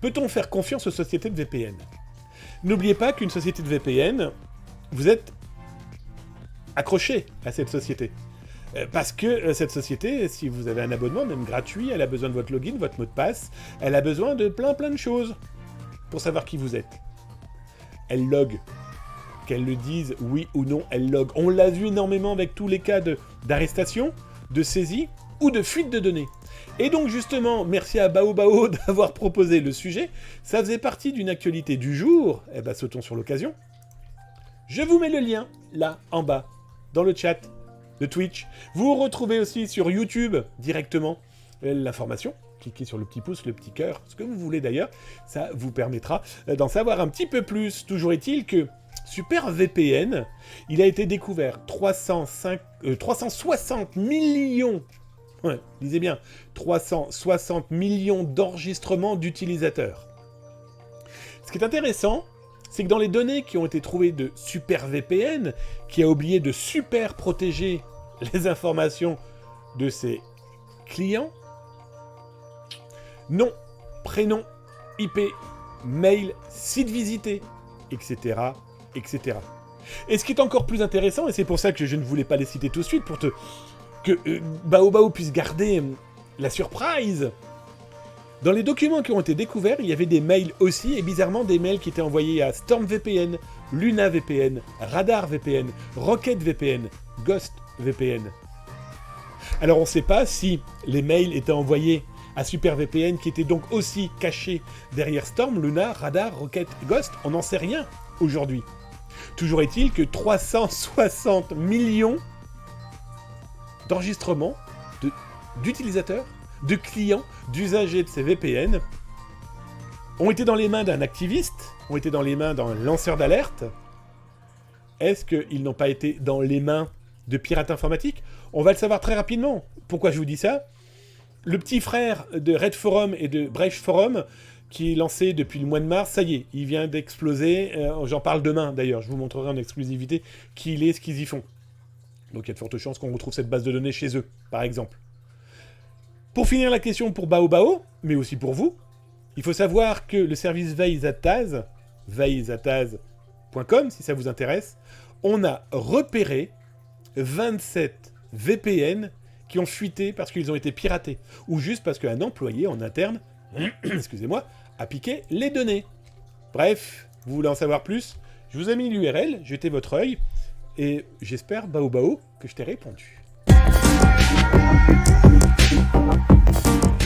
Peut-on faire confiance aux sociétés de VPN? N'oubliez pas qu'une société de VPN, vous êtes accroché à cette société. Parce que cette société, si vous avez un abonnement, même gratuit, elle a besoin de votre login, votre mot de passe, elle a besoin de plein de choses pour savoir qui vous êtes. Elle log. Qu'elle le dise oui ou non, elle log. On l'a vu énormément avec tous les cas d'arrestation, de saisie ou de fuite de données. Et donc justement, merci à Baobao d'avoir proposé le sujet. Ça faisait partie d'une actualité du jour. Eh ben, sautons sur l'occasion. Je vous mets le lien, là, en bas, dans le chat de Twitch. Vous retrouvez aussi sur YouTube, directement, l'information. Cliquez sur le petit pouce, le petit cœur, ce que vous voulez d'ailleurs. Ça vous permettra d'en savoir un petit peu plus. Toujours est-il que SuperVPN, il a été découvert 360 millions... Ouais, lisez bien, 360 millions d'enregistrements d'utilisateurs. Ce qui est intéressant, c'est que dans les données qui ont été trouvées de SuperVPN, qui a oublié de super protéger les informations de ses clients, nom, prénom, IP, mail, site visité, etc., etc. Et ce qui est encore plus intéressant, et c'est pour ça que je ne voulais pas les citer tout de suite, pour que Baobao puisse garder la surprise. Dans les documents qui ont été découverts, il y avait des mails aussi, et bizarrement des mails qui étaient envoyés à StormVPN, LunaVPN, RadarVPN, RocketVPN, GhostVPN. Alors on ne sait pas si les mails étaient envoyés à SuperVPN, qui était donc aussi caché derrière Storm, Luna, Radar, Rocket, Ghost, on n'en sait rien aujourd'hui. Toujours est-il que 360 millions d'enregistrements d'utilisateurs, de clients, d'usagers de ces VPN ont été dans les mains d'un activiste, ont été dans les mains d'un lanceur d'alerte. Est-ce qu'ils n'ont pas été dans les mains de pirates informatiques? On va le savoir très rapidement. Pourquoi je vous dis ça? Le petit frère de Red Forum et de Brave Forum, qui est lancé depuis le mois de mars, ça y est, il vient d'exploser. J'en parle demain d'ailleurs, je vous montrerai en exclusivité qui il est, ce qu'ils y font. Donc il y a de fortes chances qu'on retrouve cette base de données chez eux, par exemple. Pour finir la question pour Baobao, mais aussi pour vous, il faut savoir que le service Veizataz, veizataz.com, si ça vous intéresse, on a repéré 27 VPN qui ont fuité parce qu'ils ont été piratés, ou juste parce qu'un employé en interne, excusez-moi, a piqué les données. Bref, vous voulez en savoir plus? Je vous ai mis l'URL, jetez votre œil, et j'espère, Baobao, que je t'ai répondu.